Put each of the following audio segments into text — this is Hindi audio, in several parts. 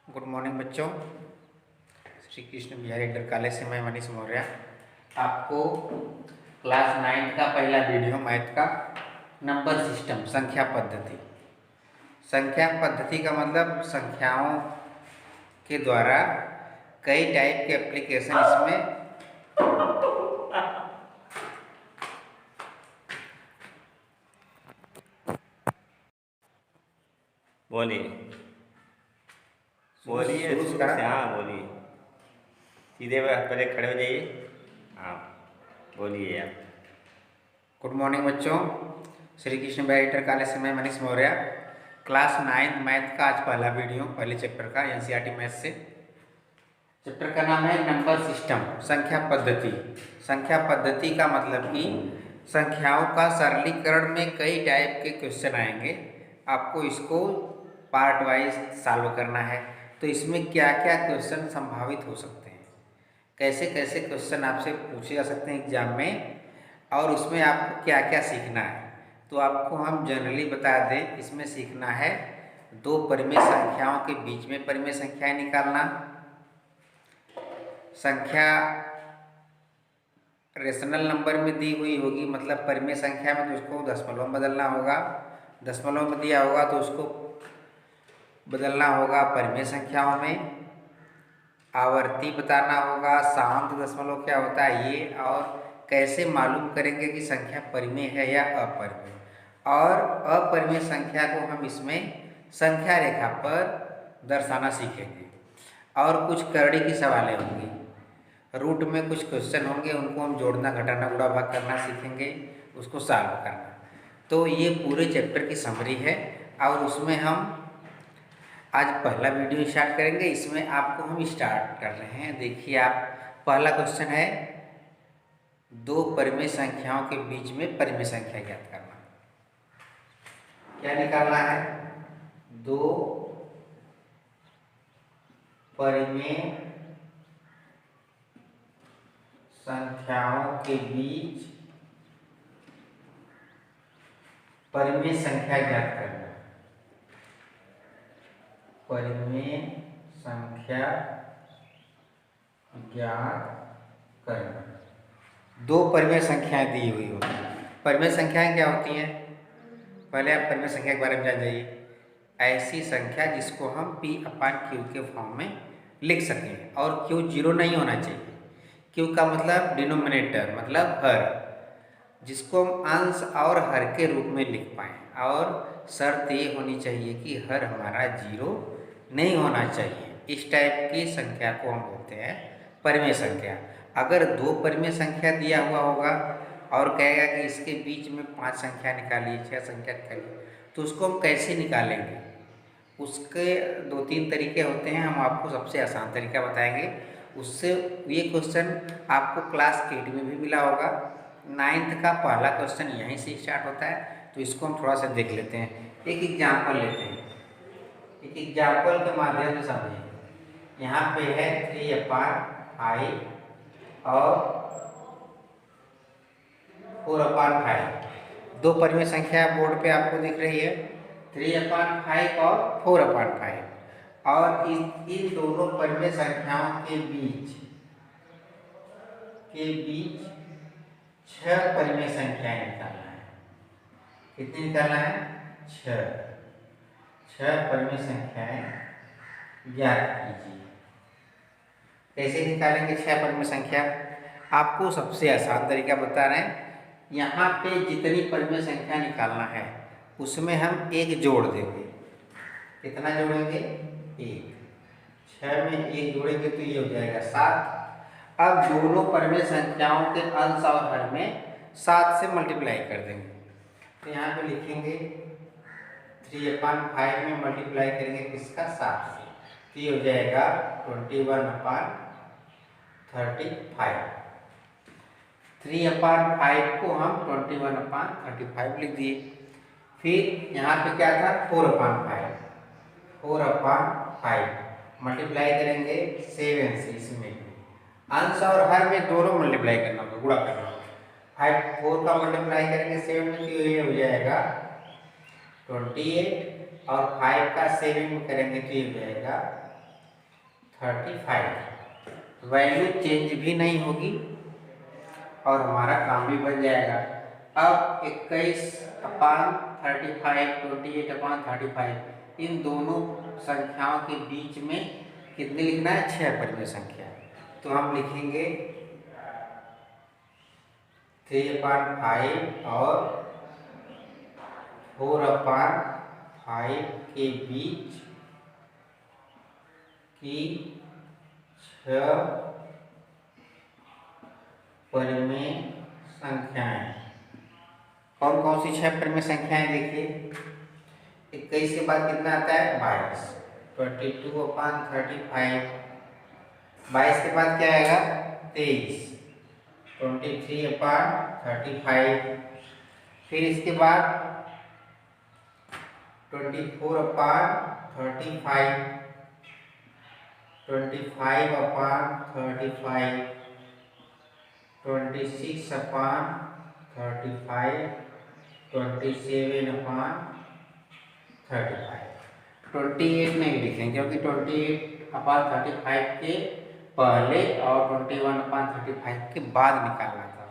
गुड मॉर्निंग बच्चों। श्री कृष्ण बिहारी इंटर कॉलेज से मैं मनीष मौर्य आपको क्लास 9 का पहला वीडियो मैथ का नंबर सिस्टम संख्या पद्धति। संख्या पद्धति का मतलब संख्याओं के द्वारा कई टाइप के एप्लीकेशन इसमें बोलिए बोलिए शुरू शुरू करा। से। हाँ बोलिए, सीधे पहले खड़े हो जाइए। हाँ बोलिए आप। गुड मॉर्निंग बच्चों, श्री कृष्ण बिहारी इंटर कॉलेज से मैं मनीष मौर्य क्लास 9 मैथ का आज पहला वीडियो पहले चैप्टर का एनसीईआरटी मैथ से। चैप्टर का नाम है नंबर सिस्टम संख्या पद्धति। संख्या पद्धति का मतलब कि संख्याओं का सरलीकरण में कई टाइप के क्वेश्चन आएंगे, आपको इसको पार्ट वाइज सॉल्व करना है। तो इसमें क्या क्या क्वेश्चन संभावित हो सकते हैं, कैसे कैसे क्वेश्चन आपसे पूछे जा सकते हैं एग्जाम में, और उसमें आपको क्या क्या सीखना है। तो आपको हम जनरली बता दें, इसमें सीखना है दो परिमेय संख्याओं के बीच में परिमेय संख्याएं निकालना, संख्या रेशनल नंबर में दी हुई होगी मतलब परिमेय संख्या में, तो उसको दशमलव में बदलना होगा। दशमलव में दिया होगा तो उसको बदलना होगा परिमेय संख्याओं में। आवर्ती बताना होगा, शांत दशमलव क्या होता है ये, और कैसे मालूम करेंगे कि संख्या परिमेय है या अपरिमेय। और अपरिमेय संख्या को हम इसमें संख्या रेखा पर दर्शाना सीखेंगे। और कुछ करड़ी की सवालें होंगी, रूट में कुछ क्वेश्चन होंगे, उनको हम जोड़ना घटाना गुणा भाग करना सीखेंगे, उसको सॉल्व करना। तो ये पूरे चैप्टर की समरी है और उसमें हम आज पहला वीडियो स्टार्ट करेंगे। इसमें आपको हम स्टार्ट कर रहे हैं। देखिए आप, पहला क्वेश्चन है दो परिमेय संख्याओं के बीच में परिमेय संख्या ज्ञात करना। क्या निकालना है? दो परिमेय संख्याओं के बीच परिमेय संख्या ज्ञात करना। परिमेय संख्या ज्ञात करना। दो परिमेय संख्याएं दी हुई होती हैं। परिमेय संख्याएं क्या होती हैं? पहले आप परिमेय संख्या के बारे में जान जाइए। ऐसी संख्या जिसको हम P/Q के फॉर्म में लिख सकें, और Q 0 नहीं होना चाहिए। Q का मतलब डिनोमिनेटर मतलब हर, जिसको हम अंश और हर के रूप में लिख पाएँ। और शर्त ये होनी चाहिए कि हर हमारा 0 नहीं होना चाहिए। इस टाइप की संख्या को हम बोलते हैं परिमेय संख्या। अगर दो परिमेय संख्या दिया हुआ होगा और कहेगा कि इसके बीच में 5 संख्या निकालिए, 6 संख्या निकालिए, तो उसको हम कैसे निकालेंगे? उसके 2-3 तरीके होते हैं, हम आपको सबसे आसान तरीका बताएंगे। उससे ये क्वेश्चन आपको क्लास 8 में भी मिला होगा। 9th का पहला क्वेश्चन यहीं से स्टार्ट होता है, तो इसको हम थोड़ा सा देख लेते हैं। एक एग्जाम्पल लेते हैं, एक एग्जाम्पल के माध्यम से समझेंगे। यहाँ पे है 3/5 और 4/5। दो परिमेय संख्या बोर्ड पे आपको दिख रही है, 3/5 और 4/5। और इन दोनों परिमेय संख्याओं के बीच 6 परिमेय संख्याएं निकालना है। कितनी निकालना है? 6 परिमेय संख्याएं ज्ञात कीजिए। कैसे निकालेंगे 6 परिमेय संख्या? आपको सबसे आसान तरीका बता रहे हैं। यहाँ पे जितनी परिमेय संख्या निकालना है उसमें हम एक जोड़ देंगे। कितना जोड़ेंगे? 1। 6 में 1 जोड़ेंगे तो ये हो जाएगा 7। अब दोनों परिमेय संख्याओं के अंश और हर में 7 से मल्टीप्लाई कर देंगे। तो यहाँ पे लिखेंगे 3/5 में मल्टीप्लाई करेंगे किसका? 7 से, तो ये हो जाएगा 21/35। 3/5 को हम 21/35 लिख दिए। फिर यहाँ पे क्या था? 4/5 मल्टीप्लाई करेंगे 7 से, इसमें अंश और हर में दोनों मल्टीप्लाई करना होगा, गुणा करना होगा। 4 का मल्टीप्लाई करेंगे 7 में तो ये हो जाएगा 28, और 5 का 7 में करेंगे तो ये हो जाएगा 35, वैल्यू चेंज भी नहीं होगी और हमारा काम भी बन जाएगा। अब 21/35, 28/35, इन दोनों संख्याओं के बीच में कितने लिखना है? 6 परिमेय संख्या। तो हम लिखेंगे 3/5 और 4/5 के बीच की 6 परिमेय संख्याएं। कौन कौन सी 6 परिमेय संख्याएं? देखिए 21 के बाद कितना आता है? 22, 22/35। 22 के बाद क्या आएगा? 23, 23/35। फिर इसके बाद 24/35, 25/35, 26/35, 27/35। 28 नहीं लिखेंगे क्योंकि 28/35 के पहले और 21/35 के बाद निकालना था।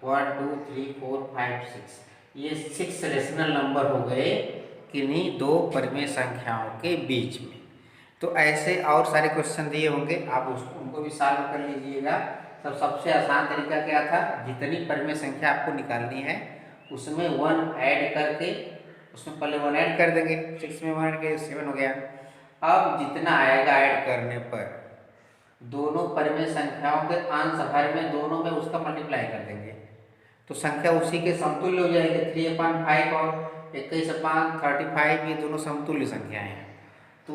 1 2 3 4 5 6, ये 6 रेशनल नंबर हो गए किन्हीं दो परिमेय संख्याओं के बीच में। तो ऐसे और सारे क्वेश्चन दिए होंगे, आप उनको भी सॉल्व कर लीजिएगा। तो सबसे आसान तरीका क्या था? जितनी परिमेय संख्या आपको निकालनी है उसमें 1 ऐड करके, उसमें पहले 1 ऐड कर देंगे, 6 में 1 ऐड करके 7 हो गया। अब जितना आएगा ऐड करने पर दोनों परिमेय संख्याओं के अंश हर में दोनों में उसका मल्टीप्लाई कर देंगे तो संख्या उसी के समतुल्य हो जाएगी। 3/5 और 21/35 ये दोनों समतुल्य संख्याएं हैं, तो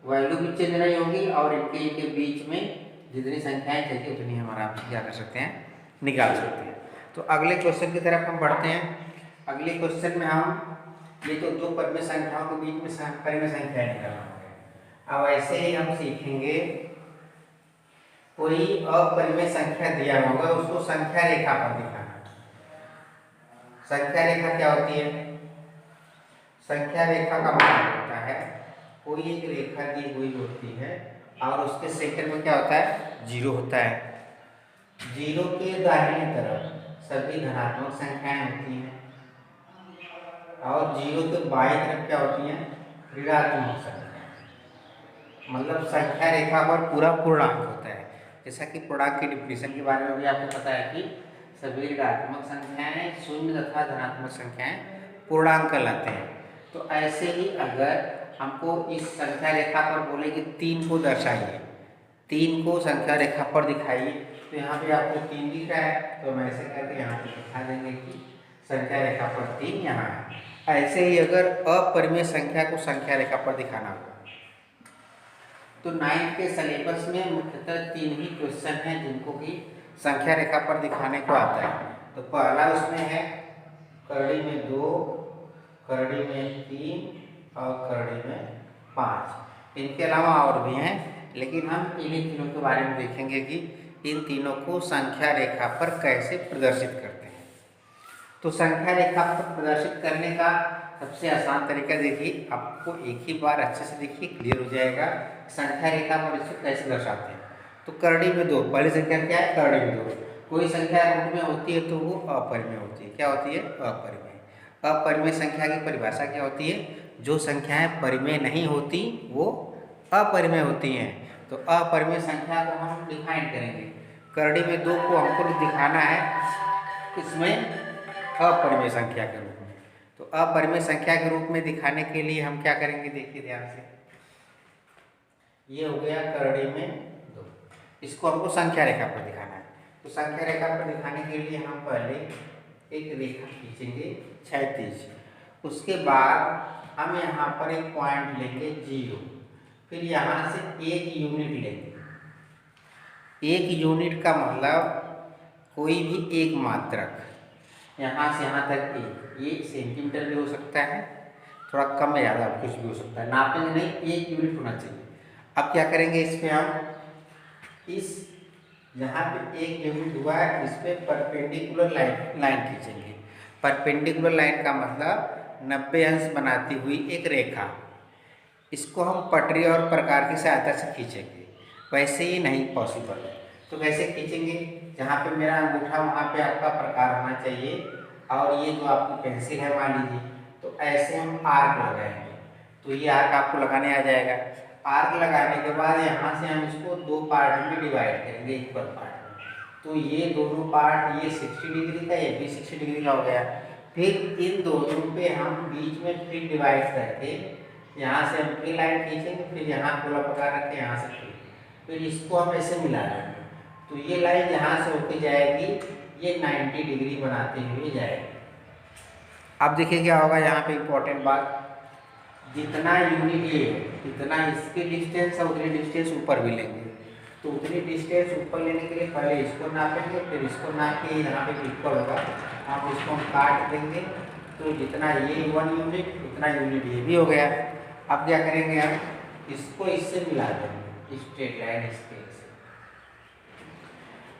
वैल्यू भी चेंज नहीं होगी और इनके बीच में जितनी संख्याएं चाहिए उतनी हम आराम से क्या कर सकते हैं? निकाल सकते हैं। तो अगले क्वेश्चन की तरफ हम बढ़ते हैं। अगले क्वेश्चन में हम ये तो दो परिमेय संख्याओं के बीच में परिमेय संख्याएं निकालना है। अब ऐसे ही हम सीखेंगे, कोई अपरिमेय संख्या दिया होगा उसको संख्या रेखा पर दिखाना। संख्या रेखा क्या होती है? संख्या रेखा का मतलब होता है कोई एक रेखा दी हुई होती है और उसके सेंटर में क्या होता है? 0 होता है। 0 के दाहिने तरफ सभी धनात्मक संख्याएं होती हैं और 0 के बाईं तरफ क्या होती हैं? ऋणात्मक संख्याएं। मतलब संख्या रेखा पर पूरा पूर्णांक होता है। जैसा कि पूर्णांक की डिफिनेशन के बारे में भी आपको पता है कि सभी ऋणात्मक संख्याएं, शून्य तथा धनात्मक संख्याएं पूर्णांक कहलाते हैं। तो ऐसे ही अगर हमको इस संख्या रेखा पर बोले कि 3 को दर्शाइए, 3 को संख्या रेखा पर दिखाइए, तो यहाँ पे आपको 3 दिख रहा है तो हम ऐसे करके यहाँ पे दिखा देंगे कि संख्या रेखा पर 3 यहाँ है। ऐसे ही अगर अपरिमेय संख्या को संख्या रेखा पर दिखाना होगा तो 9th के सिलेबस में मुख्यतः 3 ही क्वेश्चन हैं जिनको कि संख्या रेखा पर दिखाने को आता है। तो पहला उसमें है करड़ी में 2, करड़ी में 3 और करड़ी में 5। इनके अलावा और भी हैं लेकिन हम इन्हीं तीनों के बारे में देखेंगे कि इन तीनों को संख्या रेखा पर कैसे प्रदर्शित करते हैं। तो संख्या रेखा पर प्रदर्शित करने का सबसे आसान तरीका देखिए, आपको एक ही बार अच्छे से देखिए क्लियर हो जाएगा संख्या रेखा पर इसको कैसे दर्शाते हैं। तो करड़ी में 2, पहली संख्या क्या है? करड़ी में 2। कोई संख्या रूट में होती है तो वो अपरिमेय होती है। क्या होती है? अपरिमेय। अपरिमेय संख्या की परिभाषा क्या होती है? जो संख्याएं परिमेय नहीं होती वो अपरिमेय होती हैं। तो अपरिमेय संख्या को हम डिफाइन करेंगे। करड़ी में 2 को हमको दिखाना है इसमें अपरिमेय संख्या के रूप में। तो अपरिमेय संख्या के रूप में दिखाने के लिए हम क्या करेंगे? देखिए ध्यान से, ये हो गया करड़ी में 2, इसको हमको संख्या रेखा पर दिखाना है। तो संख्या रेखा पर दिखाने के लिए हम पहले एक रेखा खींचेंगे क्षैतिज, उसके बाद हम यहाँ पर एक पॉइंट लेंगे 0, फिर यहाँ से 1 यूनिट लेंगे। 1 यूनिट का मतलब कोई भी एक मात्रक, यहाँ से यहाँ तक 1, ये सेंटीमीटर भी हो सकता है, थोड़ा कम या ज़्यादा कुछ भी हो सकता है, नापेंगे नहीं, 1 यूनिट होना चाहिए। अब क्या करेंगे? इस पे हम इस जहाँ पे 1 यूनिट हुआ है इस पे परपेंडिकुलर लाइन खींचेंगे। परपेंडिकुलर लाइन का मतलब 90 अंश बनाती हुई एक रेखा। इसको हम पटरी और प्रकार की सहायता से खींचेंगे, वैसे ही नहीं पॉसिबल है। तो कैसे खींचेंगे? जहाँ पे मेरा अंगूठा वहाँ पे आपका प्रकार होना चाहिए, और ये जो आपकी पेंसिल है मान लीजिए, तो ऐसे हम आर्क लगाएंगे। तो ये आर्क आपको लगाने आ जाएगा। आर्क लगाने के बाद यहाँ से हम इसको दो पार्ट में डिवाइड करेंगे, इक्वल पार्ट में। तो ये दोनों पार्ट, ये 60 डिग्री का, ये भी 60 डिग्री का हो गया। फिर इन दोनों पे हम बीच में फिर डिवाइड करके यहाँ से हम फिर लाइन खींचेंगे, फिर यहाँ गोला पका रख के यहाँ से फिर इसको हम ऐसे मिला देंगे। तो ये लाइन यहाँ से होके जाएगी, ये 90 डिग्री बनाते हुए जाएगी। अब देखिए क्या होगा यहाँ पे इम्पोर्टेंट बात, जितना यूनिट ये है जितना इसकी डिस्टेंस है उतनी डिस्टेंस ऊपर भी लेंगे। तो उतनी डिस्टेंस ऊपर लेने के लिए पहले इसको नापेंगे, फिर इसको नाप के यहाँ पे इक्वल होगा, आप इसको हम काट देंगे। तो जितना ये 1 यूनिट उतना यूनिट ये भी हो गया। अब क्या करेंगे, हम इसको इससे मिला देंगे, स्ट्रेट लाइन स्केल से।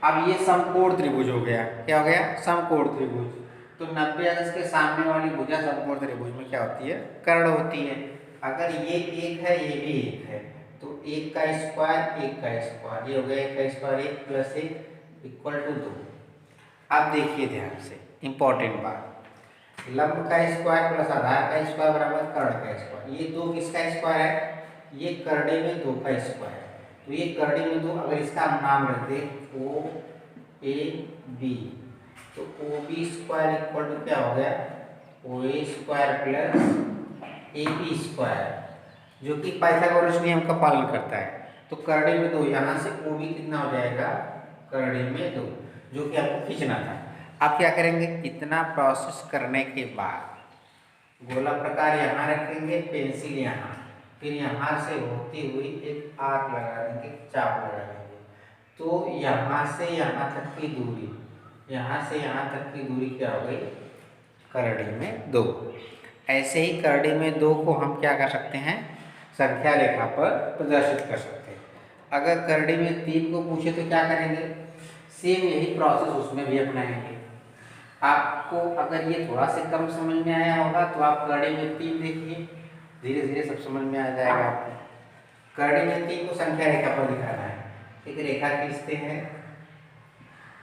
अब ये समकोण त्रिभुज हो गया। क्या हो गया? समकोण त्रिभुज। तो 90 अंश के सामने वाली भुजा समकोण त्रिभुज में क्या होती है? कर्ण होती है। अगर ये एक है, ये भी एक है, तो एक का स्क्वायर, एक का स्क्वायर, ये हो गया एक का स्क्वायर, एक प्लस एक इक्वल टू 2। अब देखिए ध्यान से इंपॉर्टेंट बात, लंब का स्क्वायर प्लस आधार का स्क्वायर बराबर कर्ण का स्क्वायर। ये 2 किसका स्क्वायर है? ये करड़े में 2 का स्क्वायर है। तो ये करड़े में 2, अगर इसका हम नाम रख दें ओ ए बी, तो O B square equal to क्या हो गया? O A square plus A B square, जो कि पाइथागोरस नियम का पालन करता है। तो करड़े में 2, यहाँ से ओ बी कितना हो जाएगा? करड़े में 2, जो कि आपको खींचना था। आप क्या करेंगे? इतना प्रोसेस करने के बाद गोला प्रकार यहाँ रखेंगे, पेंसिल यहाँ, फिर यहाँ से होती हुई एक आर्क लगा देंगे, चाप लगा देंगे। तो यहाँ से यहाँ तक की दूरी, यहाँ से यहाँ तक की दूरी क्या हो गई? करड़ी में 2। ऐसे ही करड़ी में 2 को हम क्या कर सकते हैं? संख्या रेखा पर प्रदर्शित कर सकते हैं। अगर करड़ी में 3 को पूछे तो क्या करेंगे? सेम यही प्रोसेस उसमें भी अपनाएंगे। आपको अगर ये थोड़ा से कम समझ में आया होगा तो आप करड़ी में 3 देखिए, धीरे धीरे सब समझ में आ जाएगा आपको। करड़ी में 3 को संख्या रेखा पर दिखाना है। एक रेखा खींचते हैं,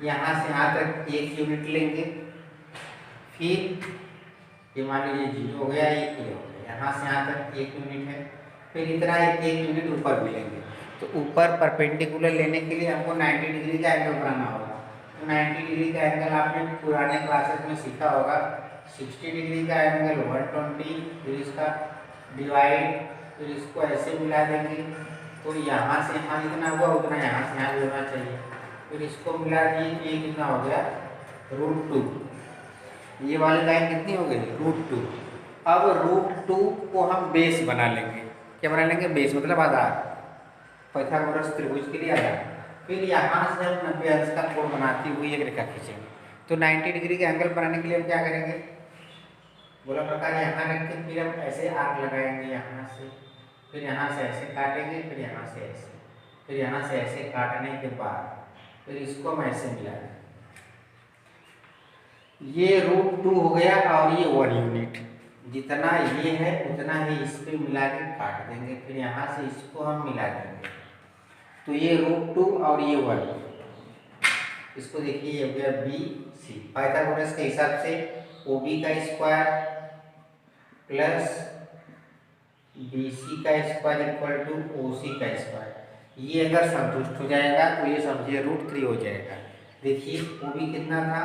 यहाँ से यहाँ तक 1 यूनिट लेंगे, फिर ये मान लीजिए 0 हो गया, ये हो गया, यहाँ से यहाँ तक 1 यूनिट है, फिर इतना 1 यूनिट ऊपर भी लेंगे। तो ऊपर परपेंडिकुलर लेने के लिए हमको 90 डिग्री का एंगल बनाना होगा। तो 90 डिग्री का एंगल आपने पुराने क्लासेस में सीखा होगा। 60 डिग्री का एंगल 120, फिर इसका डिवाइड, फिर इसको ऐसे मिला देंगे। तो यहाँ से यहाँ जितना हुआ उतना यहाँ से यहाँ भी होना चाहिए। फिर इसको मिला दिए, ये कितना हो गया? √2। ये वाली लाइन कितनी हो गई? √2। अब √2 को हम बेस बना लेंगे। क्या बना लेंगे? बेस मतलब आधार, पाइथागोरस त्रिभुज के लिए आधार। फिर यहाँ से हम 90 अंश का कोण बनाती हुई एक रेखा खींचेंगे। तो 90 डिग्री का एंगल बनाने के लिए हम क्या करेंगे? गोला प्रकार यहाँ रख के फिर हम ऐसे आर्क लगाएंगे यहाँ से, फिर यहाँ से ऐसे काटेंगे, फिर यहाँ से ऐसे, फिर यहाँ से ऐसे काटने के बाद फिर इसको हम ऐसे मिला देंगे। ये √2 हो गया और ये 1 यूनिट, जितना ये है उतना ही इस पे मिला के काट देंगे, फिर यहाँ से इसको हम मिला देंगे। तो ये √2 और ये 1, इसको देखिए ये हो गया BC। पाइथागोरस के हिसाब से OB का स्क्वायर प्लस BC का स्क्वायर इक्वल टू OC का स्क्वायर। ये अगर संतुष्ट हो जाएगा तो ये समझिए √3 हो जाएगा। देखिए OB कितना था?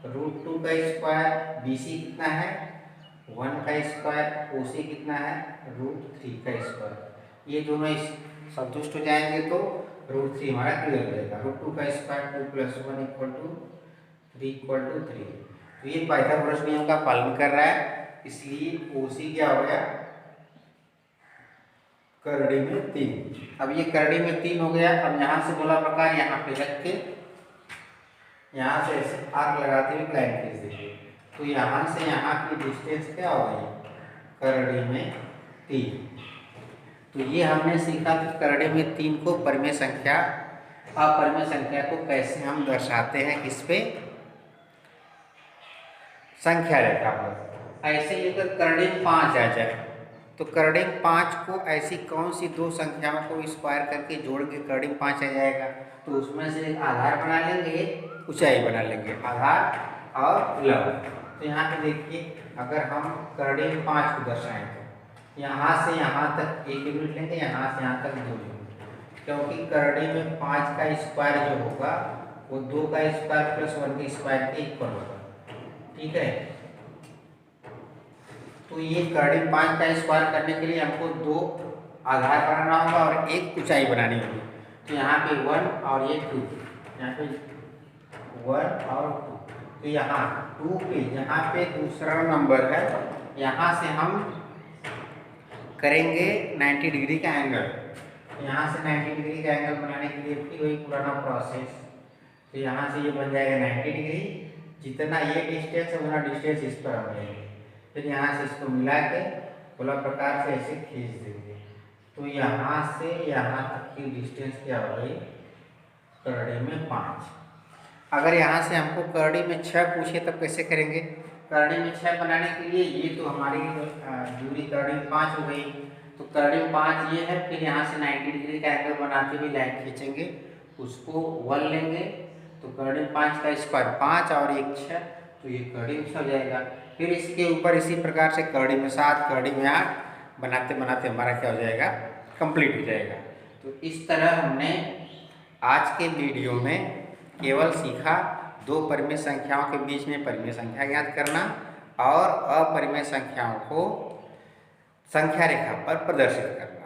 √2 का स्क्वायर, BC कितना है? 1 का स्क्वायर, OC कितना है? √3 का स्क्वायर। ये दोनों संतुष्ट हो जाएंगे तो √3 हमारा क्लियर हो जाएगा। √2 का स्क्वायर 2 + 1 = 3 तो ये पाइथागोरस नियम का पालन कर रहा है, इसलिए OC क्या हो गया? करड़ी में 3। अब ये करड़ी में 3 हो गया। अब यहाँ से गोला प्रकार यहाँ पे रख के यहाँ से ऐसे आर्क लगाते हुए लाइन खींच देंगे। तो यहाँ से यहाँ की डिस्टेंस क्या हो गई? करड़ी में 3। तो ये हमने सीखा कि करड़ी में 3 को परिमेय संख्या, अपरिमेय संख्या को कैसे हम दर्शाते हैं, किस पे? संख्या रेखा पर। ऐसे ही अगर करड़ी में 5 आ जाए तो कर्डिंग 5 को ऐसी कौन सी दो संख्याओं को स्क्वायर करके जोड़ के कर्डिंग 5 आ जाएगा। तो उसमें से एक आधार बना लेंगे, ऊंचाई बना लेंगे, आधार और लंब। तो यहाँ पे देखिए, अगर हम कर्डिंग 5 को दर्शाएं तो यहाँ से यहाँ तक 1 यूनिट लेंगे, यहाँ से यहाँ तक 2 यूनिट, क्योंकि कर्डिंग में 5 का स्क्वायर जो होगा वो 2 का स्क्वायर प्लस 1 के स्क्वायर के इक्वल होगा। ठीक है, तो ये कर्डिंग 5 का स्क्वायर करने के लिए हमको 2 आधार बनाना होगा और एक ऊंचाई बनानी होगी। तो यहाँ पे 1 और ये 2, यहाँ पे 1 और 2, तो यहाँ 2 पे यहाँ पे दूसरा नंबर है, यहाँ से हम करेंगे 90 डिग्री का एंगल। यहाँ से 90 डिग्री का एंगल बनाने के लिए फिर वही पुराना प्रोसेस। तो यहाँ से ये बन जाएगा 90 डिग्री, जितना ये डिस्टेंस है उतना डिस्टेंस इस पर हम लेंगे, फिर यहाँ से इसको मिला के गोला प्रकार से ऐसे खींच देंगे। तो यहाँ से यहाँ तक की डिस्टेंस क्या हो गई, कर्डी में 5। अगर यहाँ से हमको कर्डी में 6 पूछे तब कैसे करेंगे। कर्डी में 6 बनाने के लिए ये तो हमारी दूरी कर्डी में 5 हो गई, तो कर्डी में 5 ये है, फिर यहाँ से 90 डिग्री का एंगल बनाते हुए लाइन खींचेंगे, उसको 1 लेंगे, तो कर्डी में 5 का स्क्वायर 5 और 1 6, तो ये कर्डी में 6 हो जाएगा। फिर इसके ऊपर इसी प्रकार से कर्डी में 7, कर्डी में 8 बनाते बनाते हमारा क्या हो जाएगा, कंप्लीट हो जाएगा। तो इस तरह हमने आज के वीडियो में केवल सीखा 2 परिमेय संख्याओं के बीच में परिमेय संख्या ज्ञात करना और अपरिमेय संख्याओं को संख्या रेखा पर प्रदर्शित करना।